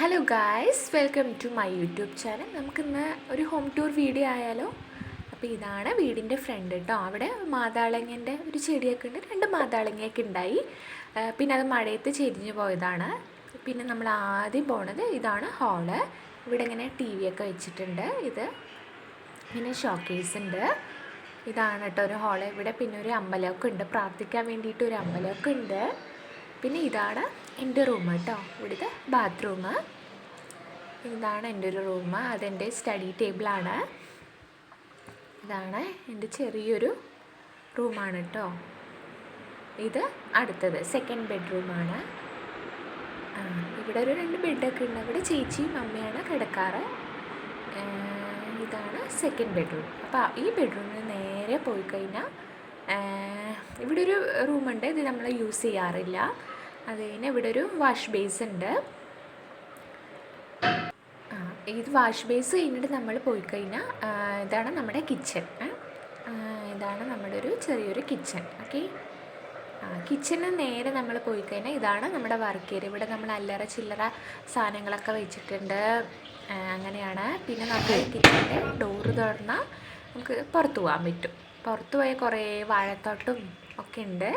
Hello guys, welcome to my YouTube channel. നമുക്കിന്ന് ഒരു home tour video ആയാലോ? അപ്പോൾ ഇതാണ് വീടിൻ്റെ ഫ്രണ്ട് കേട്ടോ. അവിടെ മാതാളങ്ങൻ്റെ ഒരു ചെടിയൊക്കെ ഉണ്ട്, 2 മാതാളങ്ങയൊക്കെ ഉണ്ടായി. പിന്നെ അത് മഴയത്ത് ചെരിഞ്ഞു പോയതാണ്. പിന്നെ നമ്മൾ ആദ്യം പോണത് ഇതാണ് ഹാള്. ഇവിടെ ഇങ്ങനെ ടി വി ഒക്കെ വെച്ചിട്ടുണ്ട്. ഇത് പിന്നെ ഷോക്കേസ് ഉണ്ട്. ഇതാണ് കേട്ടോ ഒരു ഹാള്. ഇവിടെ പിന്നെ ഒരു അമ്പലമൊക്കെ ഉണ്ട്, പ്രാർത്ഥിക്കാൻ വേണ്ടിയിട്ട് ഒരു അമ്പലമൊക്കെ ഉണ്ട്. പിന്നെ ഇതാണ് എൻ്റെ റൂം കേട്ടോ, ഇവിടുത്തെ ബാത്റൂം. ഇതാണ് എൻ്റെ ഒരു റൂം, അതെൻ്റെ സ്റ്റഡി ടേബിളാണ്. ഇതാണ് എൻ്റെ ചെറിയൊരു റൂമാണ് കേട്ടോ. ഇത് അടുത്തത് സെക്കൻഡ് ബെഡ്റൂമാണ്. ഇവിടെ ഒരു 2 ബെഡൊക്കെ ഉണ്ട്. അവിടെ ചേച്ചിയും അമ്മയാണ് കിടക്കാറ്. ഇതാണ് സെക്കൻഡ് ബെഡ്റൂം. അപ്പോൾ ഈ ബെഡ്റൂമിൽ നേരെ പോയി കഴിഞ്ഞാൽ ഇവിടെ ഒരു റൂമുണ്ട്, ഇത് നമ്മൾ യൂസ് ചെയ്യാറില്ല. അത് കഴിഞ്ഞ് ഇവിടെ ഒരു വാഷ് ബേസ് ഉണ്ട്. ഇത് വാഷ് ബേസ് കഴിഞ്ഞിട്ട് നമ്മൾ പോയി കഴിഞ്ഞാൽ ഇതാണ് നമ്മുടെ കിച്ചൺ. ഇതാണ് നമ്മുടെ ഒരു ചെറിയൊരു കിച്ചൺ. ഓക്കെ, കിച്ചണിന് നേരെ നമ്മൾ പോയി കഴിഞ്ഞാൽ ഇതാണ് നമ്മുടെ വർക്ക് ഏരിയ. ഇവിടെ നമ്മൾ അല്ലറ ചില്ലറ സാധനങ്ങളൊക്കെ വെച്ചിട്ടുണ്ട്. അങ്ങനെയാണ്. പിന്നെ നമ്മൾ കിച്ചണിൻ്റെ ഡോറ് തുറന്നാൽ നമുക്ക് പുറത്ത് പോകാൻ പറ്റും. പുറത്ത് പോയാൽ കുറേ വാഴത്തോട്ടം ഒക്കെ ഉണ്ട്.